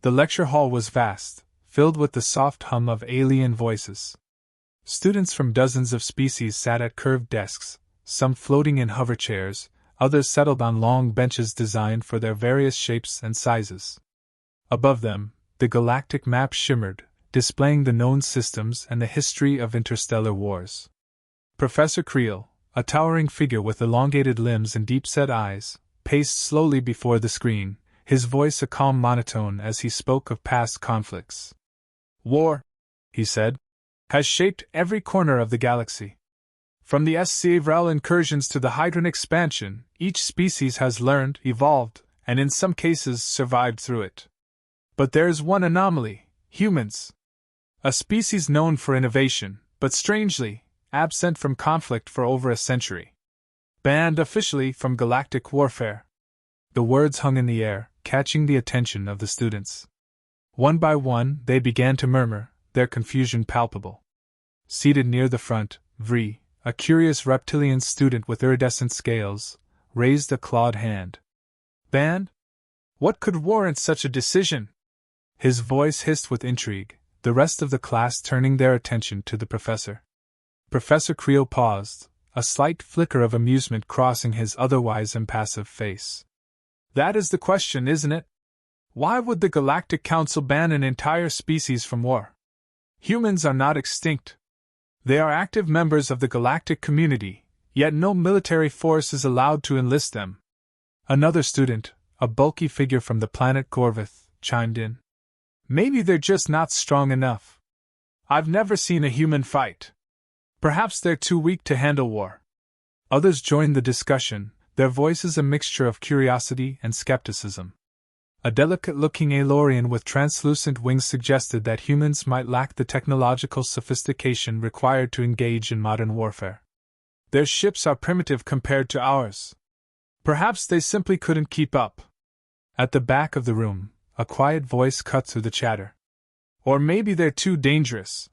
The lecture hall was vast, filled with the soft hum of alien voices. Students from dozens of species sat at curved desks, some floating in hover chairs, others settled on long benches designed for their various shapes and sizes. Above them, the galactic map shimmered, displaying the known systems and the history of interstellar wars. Professor Creel, a towering figure with elongated limbs and deep-set eyes, paced slowly before the screen, his voice a calm monotone as he spoke of past conflicts. "War," he said, "has shaped every corner of the galaxy. From the Sci-Fi incursions to the Hydran expansion, each species has learned, evolved, and in some cases survived through it. But there's one anomaly: humans. A species known for innovation, but strangely, absent from conflict for over a century. Banned officially from galactic warfare." The words hung in the air, catching the attention of the students. One by one, they began to murmur, their confusion palpable. Seated near the front, Vri, a curious reptilian student with iridescent scales, raised a clawed hand. "Banned? What could warrant such a decision?" His voice hissed with intrigue, the rest of the class turning their attention to the professor. Professor Creel paused, a slight flicker of amusement crossing his otherwise impassive face. "That is the question, isn't it? Why would the Galactic Council ban an entire species from war? Humans are not extinct. They are active members of the galactic community, yet no military force is allowed to enlist them." Another student, a bulky figure from the planet Gorvith, chimed in. "Maybe they're just not strong enough. I've never seen a human fight. Perhaps they're too weak to handle war." Others joined the discussion, their voices a mixture of curiosity and skepticism. A delicate-looking Aelorian with translucent wings suggested that humans might lack the technological sophistication required to engage in modern warfare. "Their ships are primitive compared to ours. Perhaps they simply couldn't keep up." At the back of the room, a quiet voice cut through the chatter. "Or maybe they're too dangerous."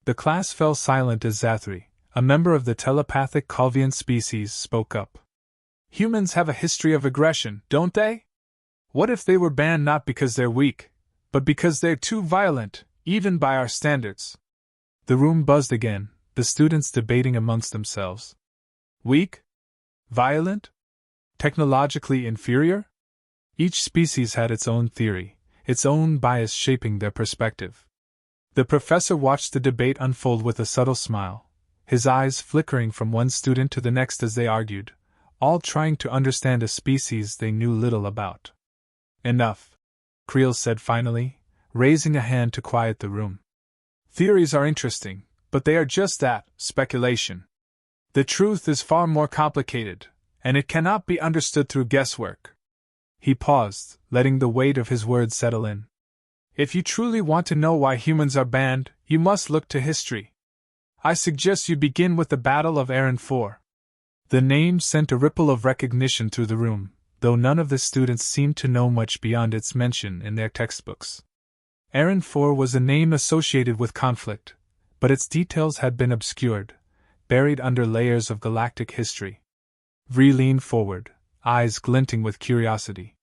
The class fell silent as Zathri, a member of the telepathic Calvian species, spoke up. "Humans have a history of aggression, don't they? What if they were banned not because they're weak, but because they're too violent, even by our standards?" The room buzzed again, the students debating amongst themselves. Weak? Violent? Technologically inferior? Each species had its own theory, its own bias shaping their perspective. The professor watched the debate unfold with a subtle smile, his eyes flickering from one student to the next as they argued, all trying to understand a species they knew little about. "Enough," Creel said finally, raising a hand to quiet the room. "Theories are interesting, but they are just that, speculation. The truth is far more complicated, and it cannot be understood through guesswork." He paused, letting the weight of his words settle in. "If you truly want to know why humans are banned, you must look to history. I suggest you begin with the Battle of Aaron IV. The name sent a ripple of recognition through the room, though none of the students seemed to know much beyond its mention in their textbooks. Aaron IV was a name associated with conflict, but its details had been obscured, buried under layers of galactic history. Vri leaned forward, eyes glinting with curiosity.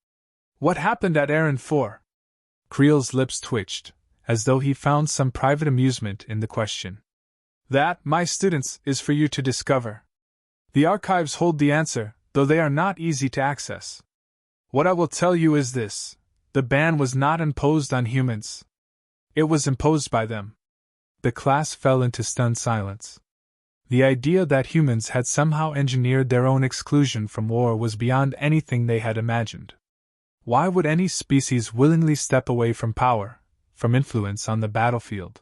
"What happened at Aaron IV?" Creel's lips twitched, as though he found some private amusement in the question. "That, my students, is for you to discover. The archives hold the answer, though they are not easy to access. What I will tell you is this: the ban was not imposed on humans. It was imposed by them." The class fell into stunned silence. The idea that humans had somehow engineered their own exclusion from war was beyond anything they had imagined. Why would any species willingly step away from power, from influence on the battlefield?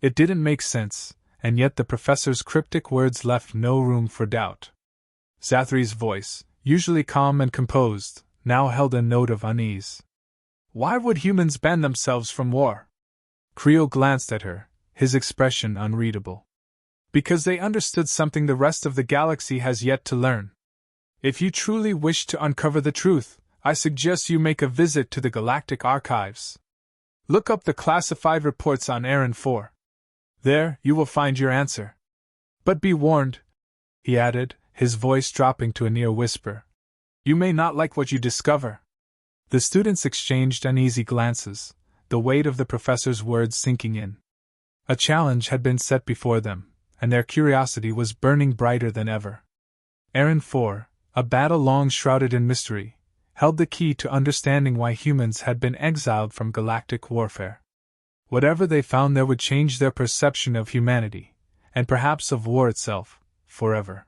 It didn't make sense, and yet the professor's cryptic words left no room for doubt. Zathri's voice, usually calm and composed, now held a note of unease. "Why would humans ban themselves from war?" Creel glanced at her, his expression unreadable. "Because they understood something the rest of the galaxy has yet to learn. If you truly wish to uncover the truth, I suggest you make a visit to the Galactic Archives. Look up the classified reports on Aaron IV. There, you will find your answer. But be warned," he added, his voice dropping to a near whisper. "You may not like what you discover." The students exchanged uneasy glances, the weight of the professor's words sinking in. A challenge had been set before them, and their curiosity was burning brighter than ever. Aaron 4, a battle long shrouded in mystery, held the key to understanding why humans had been exiled from galactic warfare. Whatever they found there would change their perception of humanity, and perhaps of war itself, forever.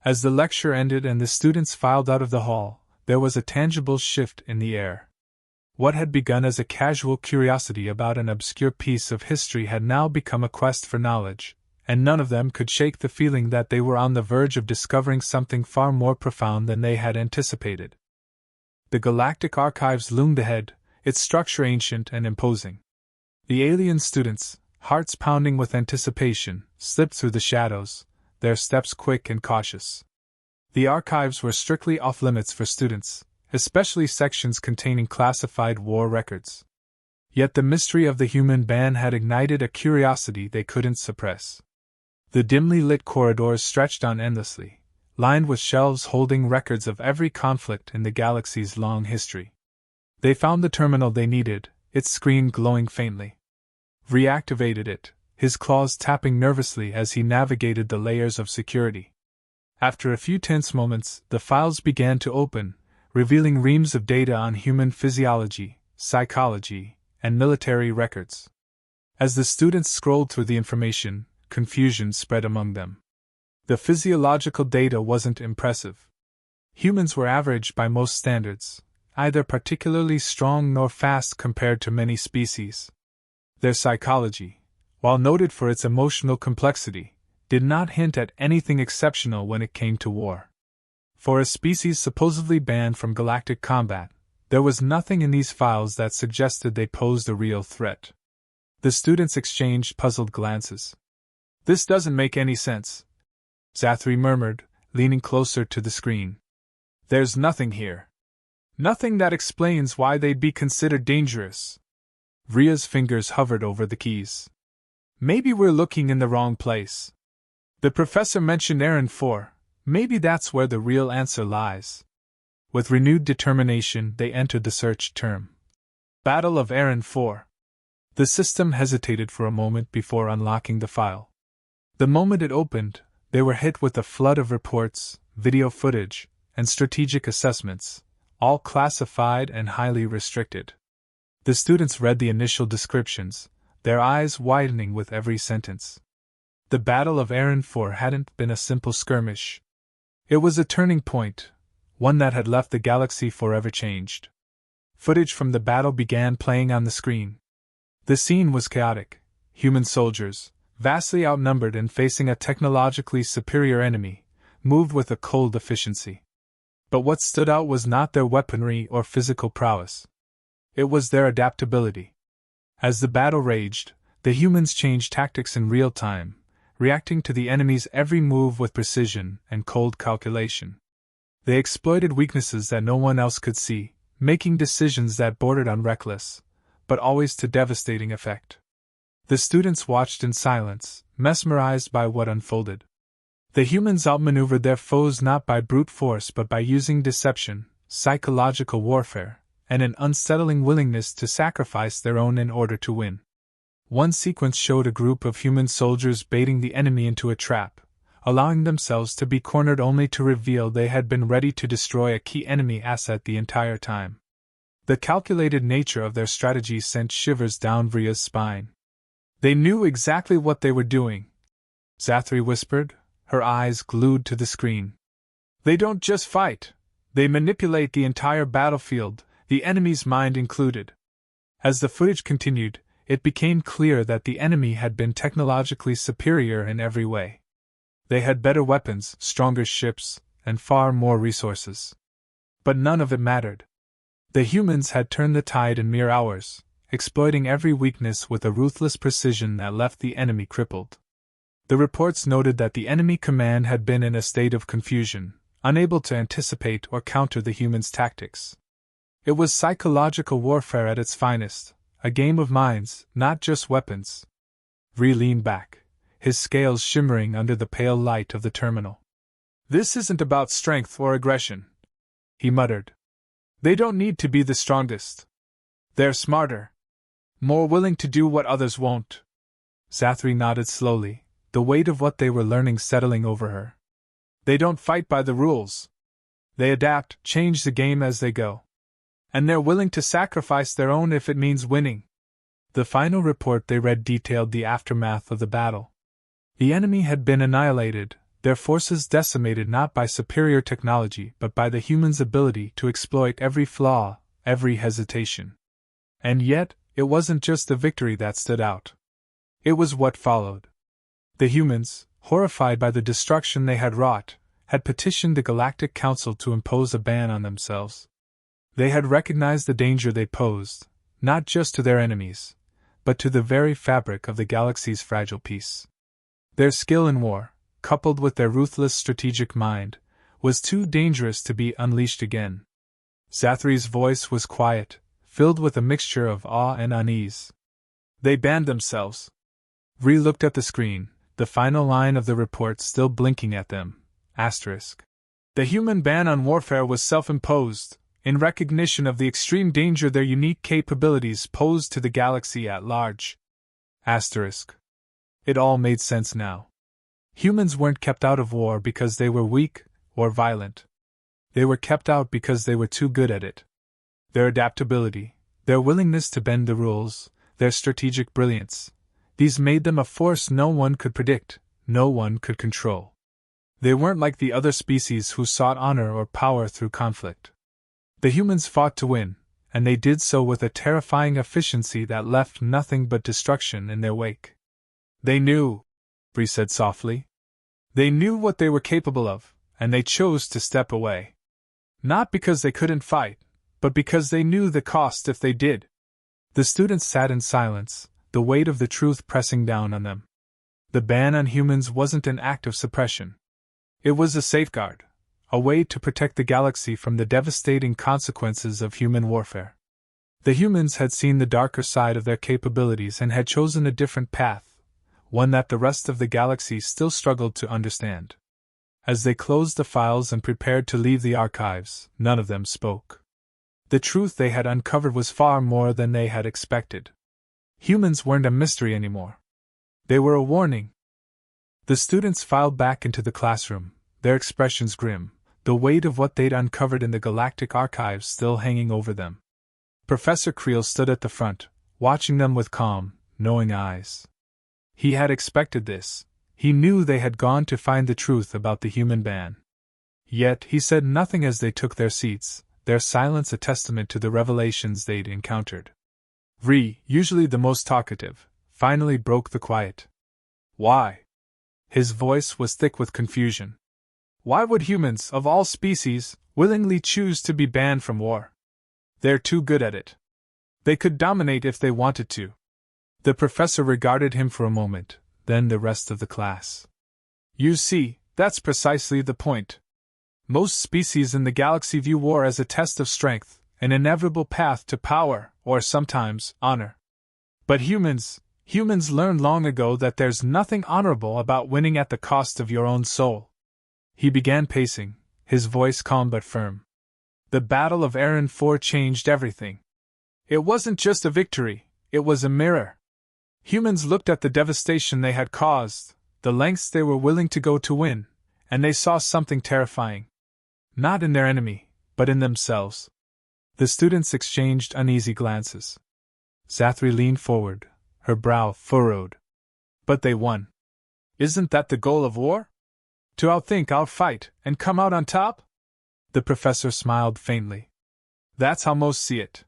As the lecture ended and the students filed out of the hall, there was a tangible shift in the air. What had begun as a casual curiosity about an obscure piece of history had now become a quest for knowledge, and none of them could shake the feeling that they were on the verge of discovering something far more profound than they had anticipated. The Galactic Archives loomed ahead, its structure ancient and imposing. The alien students, hearts pounding with anticipation, slipped through the shadows, their steps quick and cautious. The archives were strictly off-limits for students, especially sections containing classified war records. Yet the mystery of the human band had ignited a curiosity they couldn't suppress. The dimly lit corridors stretched on endlessly, lined with shelves holding records of every conflict in the galaxy's long history. They found the terminal they needed, its screen glowing faintly. Reactivated it, his claws tapping nervously as he navigated the layers of security. After a few tense moments, the files began to open, revealing reams of data on human physiology, psychology, and military records. As the students scrolled through the information, confusion spread among them. The physiological data wasn't impressive. Humans were average by most standards, either particularly strong nor fast compared to many species. Their psychology, while noted for its emotional complexity, did not hint at anything exceptional when it came to war. For a species supposedly banned from galactic combat, there was nothing in these files that suggested they posed a real threat. The students exchanged puzzled glances. "This doesn't make any sense," Zathri murmured, leaning closer to the screen. "There's nothing here. Nothing that explains why they'd be considered dangerous." Ria's fingers hovered over the keys. "Maybe we're looking in the wrong place. The professor mentioned Aaron 4. Maybe that's where the real answer lies." With renewed determination, they entered the search term. Battle of Aaron 4. The system hesitated for a moment before unlocking the file. The moment it opened, they were hit with a flood of reports, video footage, and strategic assessments, all classified and highly restricted. The students read the initial descriptions, their eyes widening with every sentence. The Battle of Aaron 4 hadn't been a simple skirmish. It was a turning point, one that had left the galaxy forever changed. Footage from the battle began playing on the screen. The scene was chaotic. Human soldiers, vastly outnumbered and facing a technologically superior enemy, moved with a cold efficiency. But what stood out was not their weaponry or physical prowess. It was their adaptability. As the battle raged, the humans changed tactics in real time, reacting to the enemy's every move with precision and cold calculation. They exploited weaknesses that no one else could see, making decisions that bordered on reckless, but always to devastating effect. The students watched in silence, mesmerized by what unfolded. The humans outmaneuvered their foes not by brute force but by using deception, psychological warfare, and an unsettling willingness to sacrifice their own in order to win. One sequence showed a group of human soldiers baiting the enemy into a trap, allowing themselves to be cornered only to reveal they had been ready to destroy a key enemy asset the entire time. The calculated nature of their strategy sent shivers down Vria's spine. "They knew exactly what they were doing," Zathri whispered, her eyes glued to the screen. "They don't just fight, they manipulate the entire battlefield, the enemy's mind included." As the footage continued, it became clear that the enemy had been technologically superior in every way. They had better weapons, stronger ships, and far more resources. But none of it mattered. The humans had turned the tide in mere hours, exploiting every weakness with a ruthless precision that left the enemy crippled. The reports noted that the enemy command had been in a state of confusion, unable to anticipate or counter the humans' tactics. It was psychological warfare at its finest, a game of minds, not just weapons. Vri leaned back, his scales shimmering under the pale light of the terminal. "This isn't about strength or aggression," he muttered. They don't need to be the strongest. They're smarter. More willing to do what others won't. Zathri nodded slowly, the weight of what they were learning settling over her. They don't fight by the rules. They adapt, change the game as they go. And they're willing to sacrifice their own if it means winning. The final report they read detailed the aftermath of the battle. The enemy had been annihilated, their forces decimated not by superior technology but by the humans' ability to exploit every flaw, every hesitation. And yet, it wasn't just the victory that stood out. It was what followed. The humans, horrified by the destruction they had wrought, had petitioned the Galactic Council to impose a ban on themselves. They had recognized the danger they posed, not just to their enemies, but to the very fabric of the galaxy's fragile peace. Their skill in war, coupled with their ruthless strategic mind, was too dangerous to be unleashed again. Zathri's voice was quiet, filled with a mixture of awe and unease. They banned themselves. Ree looked at the screen, the final line of the report still blinking at them. Asterisk. The human ban on warfare was self-imposed, in recognition of the extreme danger their unique capabilities posed to the galaxy at large. Asterisk. It all made sense now. Humans weren't kept out of war because they were weak or violent. They were kept out because they were too good at it. Their adaptability, their willingness to bend the rules, their strategic brilliance, these made them a force no one could predict, no one could control. They weren't like the other species who sought honor or power through conflict. The humans fought to win, and they did so with a terrifying efficiency that left nothing but destruction in their wake. They knew, Bree said softly. They knew what they were capable of, and they chose to step away. Not because they couldn't fight, but because they knew the cost if they did. The students sat in silence, the weight of the truth pressing down on them. The ban on humans wasn't an act of suppression. It was a safeguard, a way to protect the galaxy from the devastating consequences of human warfare. The humans had seen the darker side of their capabilities and had chosen a different path, one that the rest of the galaxy still struggled to understand. As they closed the files and prepared to leave the archives, none of them spoke. The truth they had uncovered was far more than they had expected. Humans weren't a mystery anymore. They were a warning. The students filed back into the classroom, their expressions grim, the weight of what they'd uncovered in the Galactic archives still hanging over them. Professor Creel stood at the front, watching them with calm, knowing eyes. He had expected this. He knew they had gone to find the truth about the human ban. Yet he said nothing as they took their seats, their silence a testament to the revelations they'd encountered. Ree, usually the most talkative, finally broke the quiet. Why? His voice was thick with confusion. Why would humans, of all species, willingly choose to be banned from war? They're too good at it. They could dominate if they wanted to. The professor regarded him for a moment, then the rest of the class. You see, that's precisely the point. Most species in the galaxy view war as a test of strength, an inevitable path to power, or sometimes, honor. But humans learned long ago that there's nothing honorable about winning at the cost of your own soul. He began pacing, his voice calm but firm. The Battle of Aaron 4 changed everything. It wasn't just a victory, it was a mirror. Humans looked at the devastation they had caused, the lengths they were willing to go to win, and they saw something terrifying. Not in their enemy, but in themselves. The students exchanged uneasy glances. Zathri leaned forward, her brow furrowed. But they won. Isn't that the goal of war? To outthink, outfight, and come out on top? The professor smiled faintly. That's how most see it.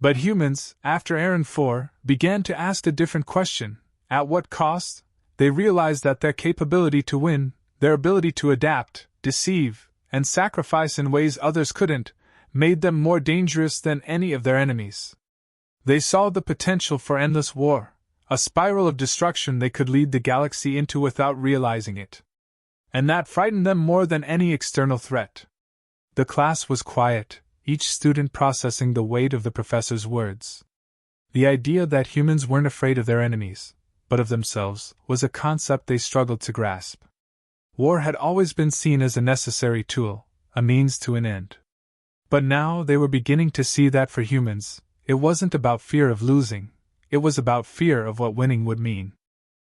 But humans, after Aaron 4, began to ask a different question. At what cost? They realized that their capability to win, their ability to adapt, deceive, and sacrifice in ways others couldn't, made them more dangerous than any of their enemies. They saw the potential for endless war, a spiral of destruction they could lead the galaxy into without realizing it. And that frightened them more than any external threat. The class was quiet, each student processing the weight of the professor's words. The idea that humans weren't afraid of their enemies, but of themselves, was a concept they struggled to grasp. War had always been seen as a necessary tool, a means to an end. But now they were beginning to see that for humans, it wasn't about fear of losing, it was about fear of what winning would mean.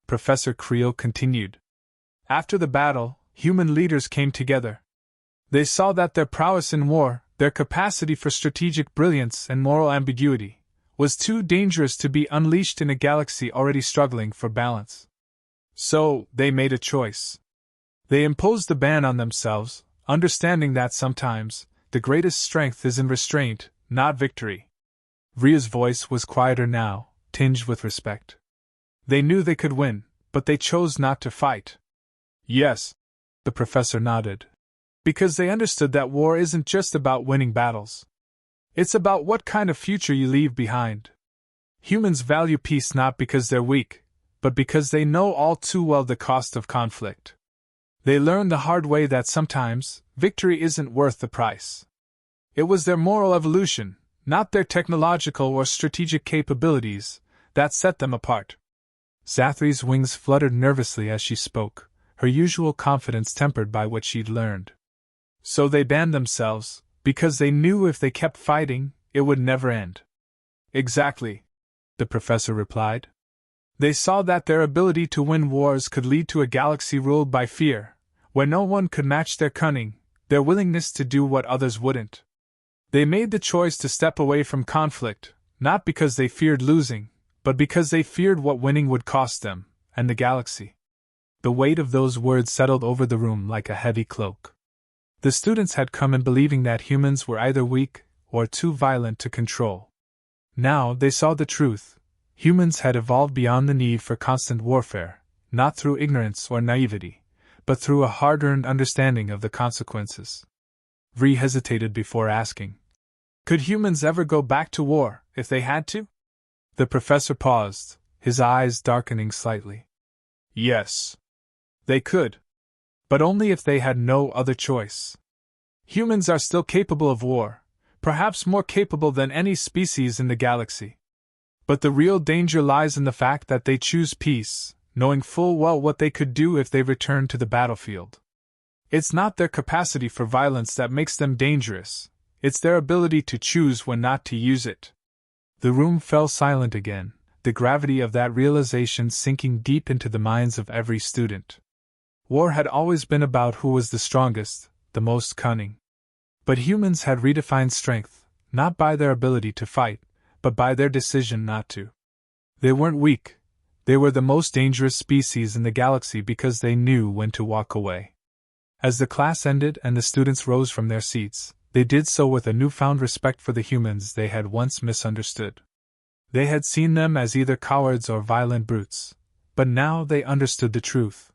Professor Creel continued. After the battle, human leaders came together. They saw that their prowess in war, their capacity for strategic brilliance and moral ambiguity, was too dangerous to be unleashed in a galaxy already struggling for balance. So, they made a choice. They imposed a ban on themselves, understanding that sometimes, the greatest strength is in restraint, not victory. Vria's voice was quieter now, tinged with respect. They knew they could win, but they chose not to fight. Yes, the professor nodded. Because they understood that war isn't just about winning battles. It's about what kind of future you leave behind. Humans value peace not because they're weak, but because they know all too well the cost of conflict. They learned the hard way that sometimes, victory isn't worth the price. It was their moral evolution, not their technological or strategic capabilities, that set them apart. Zathri's wings fluttered nervously as she spoke, her usual confidence tempered by what she'd learned. So they banned themselves, because they knew if they kept fighting, it would never end. Exactly, the professor replied. They saw that their ability to win wars could lead to a galaxy ruled by fear, where no one could match their cunning, their willingness to do what others wouldn't. They made the choice to step away from conflict, not because they feared losing, but because they feared what winning would cost them, and the galaxy. The weight of those words settled over the room like a heavy cloak. The students had come in believing that humans were either weak or too violent to control. Now they saw the truth. Humans had evolved beyond the need for constant warfare, not through ignorance or naivety, but through a hard-earned understanding of the consequences. Vri hesitated before asking, "Could humans ever go back to war, if they had to?" The professor paused, his eyes darkening slightly. Yes. They could. But only if they had no other choice. Humans are still capable of war, perhaps more capable than any species in the galaxy. But the real danger lies in the fact that they choose peace, knowing full well what they could do if they returned to the battlefield. It's not their capacity for violence that makes them dangerous, it's their ability to choose when not to use it. The room fell silent again, the gravity of that realization sinking deep into the minds of every student. War had always been about who was the strongest, the most cunning. But humans had redefined strength, not by their ability to fight, but by their decision not to. They weren't weak, they were the most dangerous species in the galaxy because they knew when to walk away. As the class ended and the students rose from their seats, they did so with a newfound respect for the humans they had once misunderstood. They had seen them as either cowards or violent brutes, but now they understood the truth.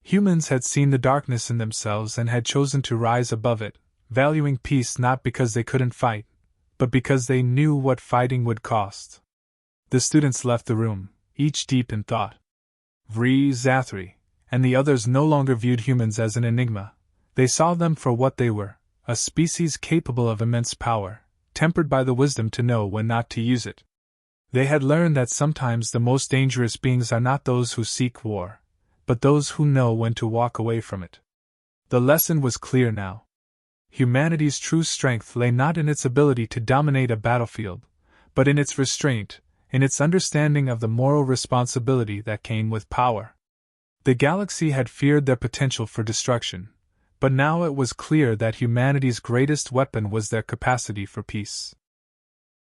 Humans had seen the darkness in themselves and had chosen to rise above it, valuing peace not because they couldn't fight, but because they knew what fighting would cost. The students left the room, each deep in thought. Vri, Zathri, and the others no longer viewed humans as an enigma. They saw them for what they were, a species capable of immense power, tempered by the wisdom to know when not to use it. They had learned that sometimes the most dangerous beings are not those who seek war, but those who know when to walk away from it. The lesson was clear now. Humanity's true strength lay not in its ability to dominate a battlefield, but in its restraint, in its understanding of the moral responsibility that came with power. The galaxy had feared their potential for destruction, but now it was clear that humanity's greatest weapon was their capacity for peace.